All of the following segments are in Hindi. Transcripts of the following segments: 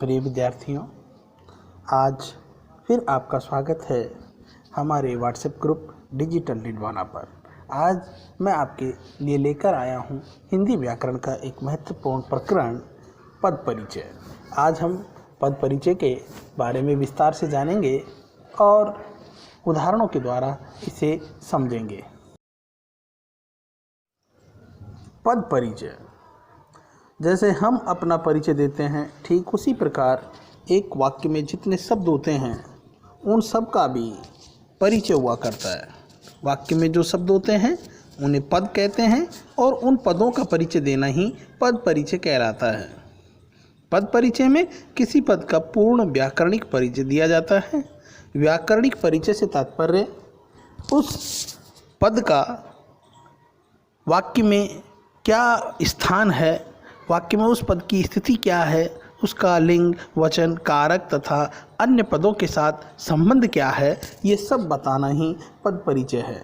प्रिय विद्यार्थियों, आज फिर आपका स्वागत है हमारे व्हाट्सएप ग्रुप डिजिटल डिडवाना पर। आज मैं आपके लिए लेकर आया हूँ हिंदी व्याकरण का एक महत्वपूर्ण प्रकरण पद परिचय। आज हम पद परिचय के बारे में विस्तार से जानेंगे और उदाहरणों के द्वारा इसे समझेंगे। पद परिचय, जैसे हम अपना परिचय देते हैं ठीक उसी प्रकार एक वाक्य में जितने शब्द होते हैं उन सब का भी परिचय हुआ करता है। वाक्य में जो शब्द होते हैं उन्हें पद कहते हैं और उन पदों का परिचय देना ही पद परिचय कहलाता है। पद परिचय में किसी पद का पूर्ण व्याकरणिक परिचय दिया जाता है। व्याकरणिक परिचय से तात्पर्य उस पद का वाक्य में क्या स्थान है, वाक्य में उस पद की स्थिति क्या है, उसका लिंग, वचन, कारक तथा अन्य पदों के साथ संबंध क्या है, ये सब बताना ही पद परिचय है।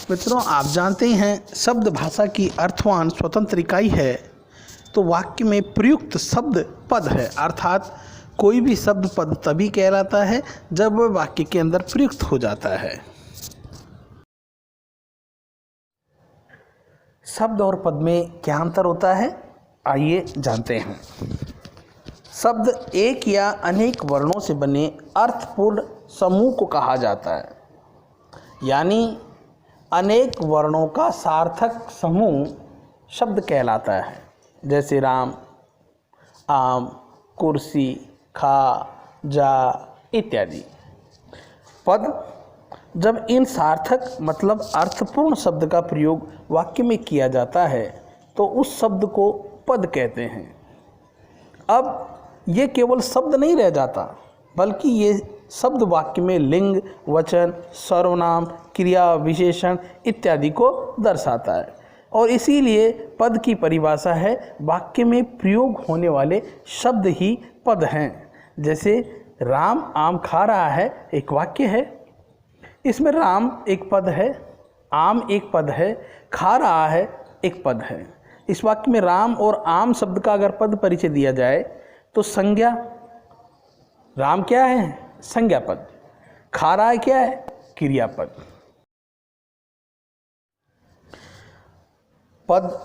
मित्रों, आप जानते हैं शब्द भाषा की अर्थवान स्वतंत्र इकाई है, तो वाक्य में प्रयुक्त शब्द पद है। अर्थात कोई भी शब्द पद तभी कहलाता है जब वह वाक्य के अंदर प्रयुक्त हो जाता है। शब्द और पद में क्या अंतर होता है, आइए जानते हैं। शब्द एक या अनेक वर्णों से बने अर्थपूर्ण समूह को कहा जाता है, यानी अनेक वर्णों का सार्थक समूह शब्द कहलाता है। जैसे राम, आम, कुर्सी, खा, जा इत्यादि। पद, जब इन सार्थक मतलब अर्थपूर्ण शब्द का प्रयोग वाक्य में किया जाता है तो उस शब्द को पद कहते हैं। अब ये केवल शब्द नहीं रह जाता, बल्कि ये शब्द वाक्य में लिंग, वचन, सर्वनाम, क्रिया, विशेषण इत्यादि को दर्शाता है और इसीलिए पद की परिभाषा है वाक्य में प्रयोग होने वाले शब्द ही पद हैं। जैसे राम आम खा रहा है एक वाक्य है, इसमें राम एक पद है, आम एक पद है, खा रहा है एक पद है। इस वाक्य में राम और आम शब्द का अगर पद परिचय दिया जाए तो संज्ञा, राम क्या है, संज्ञा पद, खा रहा है क्या है, क्रियापद। पद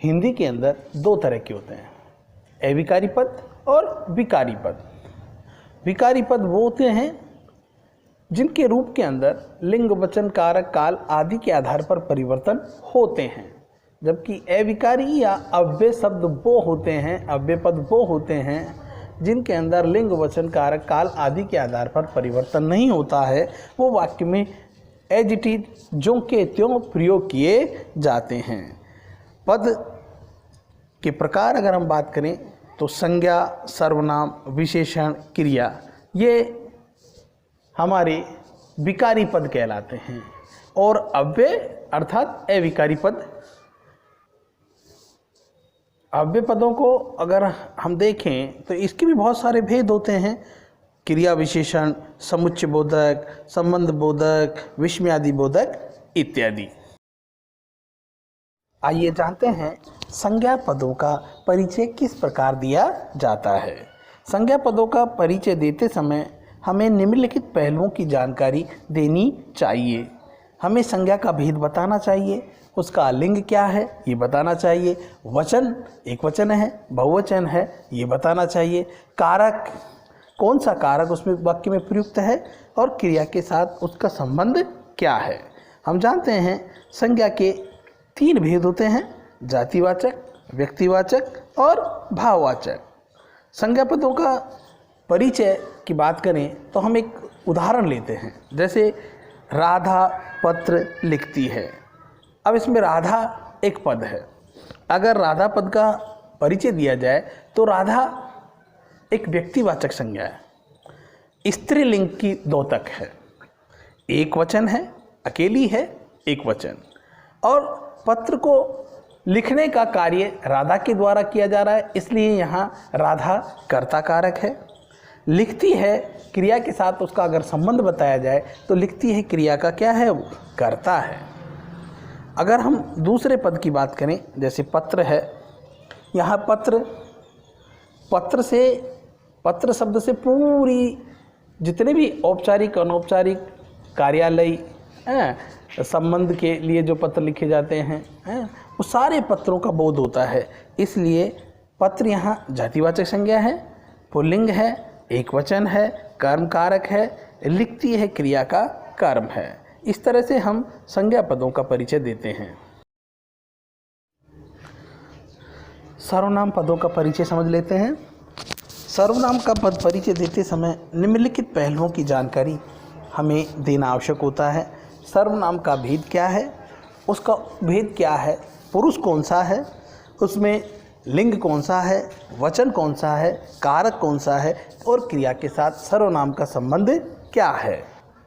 हिंदी के अंदर दो तरह के होते हैं, अविकारी पद और विकारी पद। विकारी पद वो होते हैं जिनके रूप के अंदर लिंग, वचन, कारक, काल आदि के आधार पर परिवर्तन होते हैं, जबकि अविकारी या अव्यय शब्द वो होते हैं, अव्यय पद वो होते हैं जिनके अंदर लिंग, वचन, कारक, काल आदि के आधार पर परिवर्तन नहीं होता है। वो वाक्य में एज इट इज ज्यों के त्यों प्रयोग किए जाते हैं। पद के प्रकार अगर हम बात करें तो संज्ञा, सर्वनाम, विशेषण, क्रिया, ये हमारे विकारी पद कहलाते हैं और अव्यय अर्थात अविकारी पद। अव्यय पदों को अगर हम देखें तो इसके भी बहुत सारे भेद होते हैं, क्रिया विशेषण, समुच्चय बोधक, संबंध बोधक, विस्मयादि बोधक इत्यादि। आइए जानते हैं संज्ञा पदों का परिचय किस प्रकार दिया जाता है। संज्ञा पदों का परिचय देते समय हमें निम्नलिखित पहलुओं की जानकारी देनी चाहिए। हमें संज्ञा का भेद बताना चाहिए, उसका लिंग क्या है ये बताना चाहिए, वचन एक वचन है, बहुवचन है ये बताना चाहिए, कारक कौन सा कारक उसमें वाक्य में प्रयुक्त है और क्रिया के साथ उसका संबंध क्या है। हम जानते हैं संज्ञा के तीन भेद होते हैं, जातिवाचक, व्यक्तिवाचक और भाववाचक। संज्ञा पदों का परिचय की बात करें तो हम एक उदाहरण लेते हैं। जैसे राधा पत्र लिखती है। अब इसमें राधा एक पद है, अगर राधा पद का परिचय दिया जाए तो राधा एक व्यक्तिवाचक संज्ञा है, स्त्रीलिंग की द्योतक है, एक वचन है, अकेली है, एक वचन, और पत्र को लिखने का कार्य राधा के द्वारा किया जा रहा है, इसलिए यहाँ राधा कर्ता कारक है। लिखती है क्रिया के साथ उसका अगर संबंध बताया जाए तो लिखती है क्रिया का क्या है, वो कर्ता है। अगर हम दूसरे पद की बात करें, जैसे पत्र है, यहाँ पत्र पत्र शब्द से पूरी जितने भी औपचारिक अनौपचारिक कार्यालय संबंध के लिए जो पत्र लिखे जाते हैं वो सारे पत्रों का बोध होता है। इसलिए पत्र यहाँ जातिवाचक संज्ञा है, पुल्लिंग है, एकवचन है, कर्म कारक है, लिखती है क्रिया का कर्म है। इस तरह से हम संज्ञा पदों का परिचय देते हैं। सर्वनाम पदों का परिचय समझ लेते हैं। सर्वनाम का पद परिचय देते समय निम्नलिखित पहलुओं की जानकारी हमें देना आवश्यक होता है। सर्वनाम का भेद क्या है, उसका भेद क्या है, पुरुष कौन सा है, उसमें लिंग कौन सा है, वचन कौन सा है, कारक कौन सा है और क्रिया के साथ सर्वनाम का संबंध क्या है।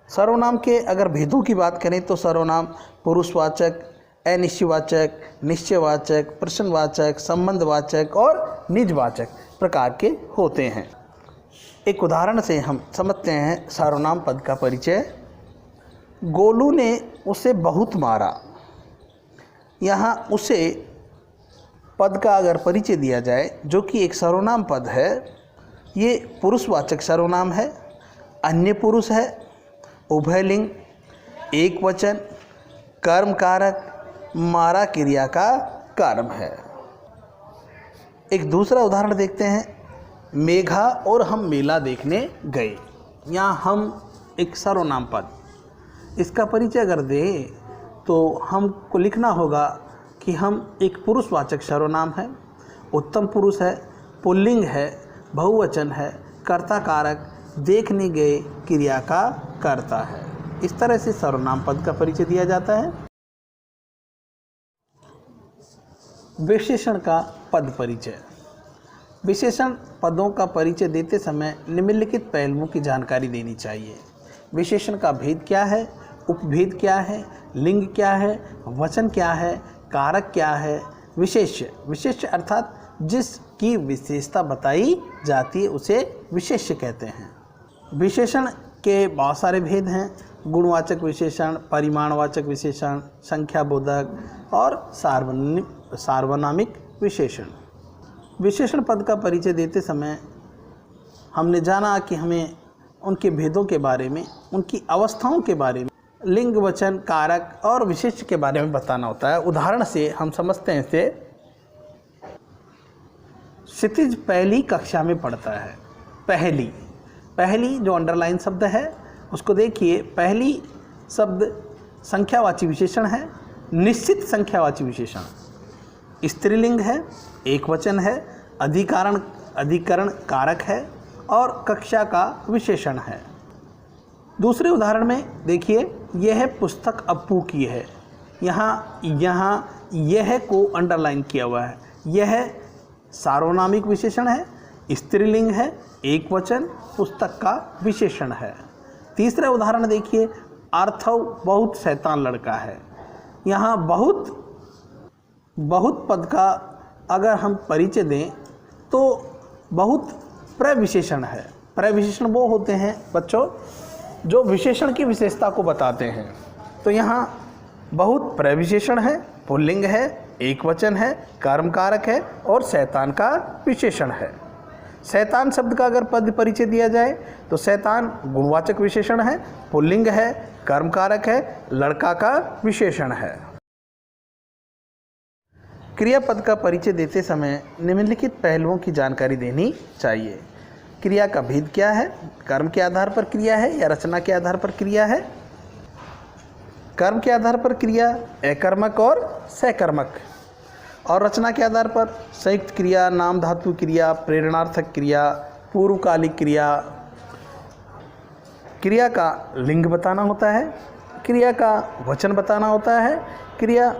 सर्वनाम के अगर भेदों की बात करें तो सर्वनाम पुरुषवाचक, अनिश्चयवाचक, निश्चयवाचक, प्रश्नवाचक, संबंधवाचक और निजवाचक प्रकार के होते हैं। एक उदाहरण से हम समझते हैं सर्वनाम पद का परिचय। गोलू ने उसे बहुत मारा। यहाँ उसे पद का अगर परिचय दिया जाए जो कि एक सर्वनाम पद है, ये पुरुषवाचक सर्वनाम है, अन्य पुरुष है, उभयलिंग, एक वचन, कर्म कारक, मारा क्रिया का कर्म है। एक दूसरा उदाहरण देखते हैं। मेघा और हम मेला देखने गए। यहाँ हम एक सर्वनाम पद, इसका परिचय अगर दें तो हमको लिखना होगा कि हम एक पुरुषवाचक सर्वनाम है, उत्तम पुरुष है, पुल्लिंग है, बहुवचन है, कर्ता कारक, देखने गए क्रिया का कर्ता है। इस तरह से सर्वनाम पद का परिचय दिया जाता है। विशेषण का पद परिचय। विशेषण पदों का परिचय देते समय निम्नलिखित पहलुओं की जानकारी देनी चाहिए। विशेषण का भेद क्या है, उपभेद क्या है, लिंग क्या है, वचन क्या है, कारक क्या है, विशेष्य। विशेष्य अर्थात जिसकी विशेषता बताई जाती है उसे विशेष्य कहते हैं। विशेषण के बहुत सारे भेद हैं। गुणवाचक विशेषण, परिमाणवाचक विशेषण, संख्याबोधक और सार्वनामिक विशेषण। विशेषण पद का परिचय देते समय हमने जाना कि हमें उनके भेदों के बारे में, उनकी अवस्थाओं के बारे में, लिंग, वचन, कारक और विशेष्य के बारे में बताना होता है। उदाहरण से हम समझते हैं इसे। क्षितिज पहली कक्षा में पढ़ता है। पहली जो अंडरलाइन शब्द है उसको देखिए। पहली शब्द संख्यावाची विशेषण है, निश्चित संख्यावाची विशेषण, स्त्रीलिंग है, एक वचन है, अधिकरण कारक है और कक्षा का विशेषण है। दूसरे उदाहरण में देखिए, यह पुस्तक अप्पू की है। यहाँ यह को अंडरलाइन किया हुआ है। यह सार्वनामिक विशेषण है, स्त्रीलिंग है, एक वचन, पुस्तक का विशेषण है। तीसरा उदाहरण देखिए, आर्थव बहुत शैतान लड़का है। यहाँ बहुत पद का अगर हम परिचय दें तो बहुत प्रविशेषण है। प्रविशेषण वो होते हैं बच्चों जो विशेषण की विशेषता को बताते हैं। तो यहाँ बहुत प्रविशेषण है, पुल्लिंग है, एक वचन है, कर्म कारक है और शैतान का विशेषण है। शैतान शब्द का अगर पद परिचय दिया जाए तो शैतान गुणवाचक विशेषण है, पुल्लिंग है, कर्म कारक है, लड़का का विशेषण है। क्रियापद का परिचय देते समय निम्नलिखित पहलुओं की जानकारी देनी चाहिए। क्रिया का भेद क्या है, कर्म के आधार पर क्रिया है या रचना के आधार पर क्रिया है। कर्म के आधार पर क्रिया अकर्मक और सकर्मक, और रचना के आधार पर संयुक्त क्रिया, नाम धातु क्रिया, प्रेरणार्थक क्रिया, पूर्वकालिक क्रिया। क्रिया का लिंग बताना होता है, क्रिया का वचन बताना होता है, क्रिया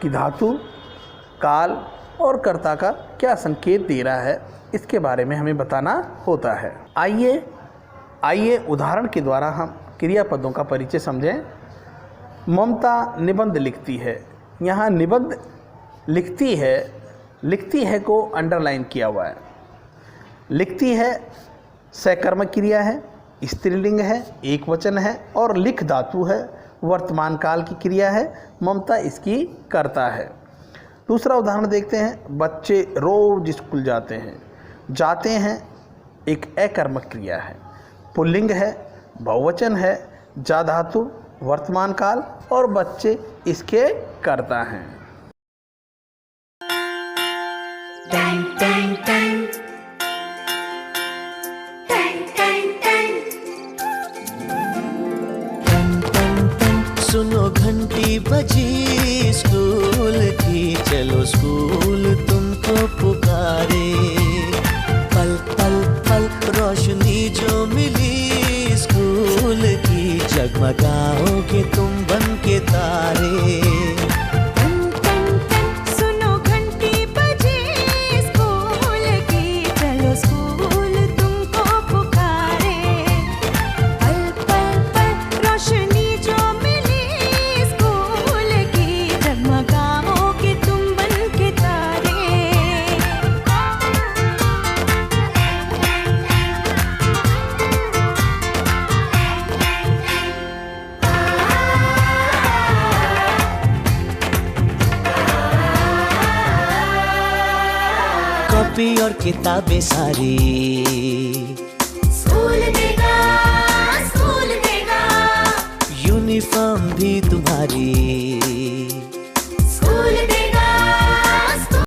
की धातु, काल और कर्ता का क्या संकेत दे रहा है इसके बारे में हमें बताना होता है। आइए उदाहरण के द्वारा हम क्रियापदों का परिचय समझें। ममता निबंध लिखती है। यहाँ निबंध लिखती है को अंडरलाइन किया हुआ है। लिखती है सकर्मक क्रिया है, स्त्रीलिंग है, एक वचन है और लिख धातु है, वर्तमान काल की क्रिया है, ममता इसकी कर्ता है। दूसरा उदाहरण देखते हैं। बच्चे रोज स्कूल जाते हैं। जाते हैं एक अकर्मक क्रिया है, पुल्लिंग है, बहुवचन है, जा धातु वर्तमान काल और बच्चे इसके कर्ता हैं। टन टन टन टन टन टन टन टन टन सुनो घंटी बजी स्कूल की, चलो स्कूल तुमको पुकारे। पल पल पल रोशनी जो मिली स्कूल की, जगमगाओगे तुम बन के तारे। कॉपी और किताबें सारी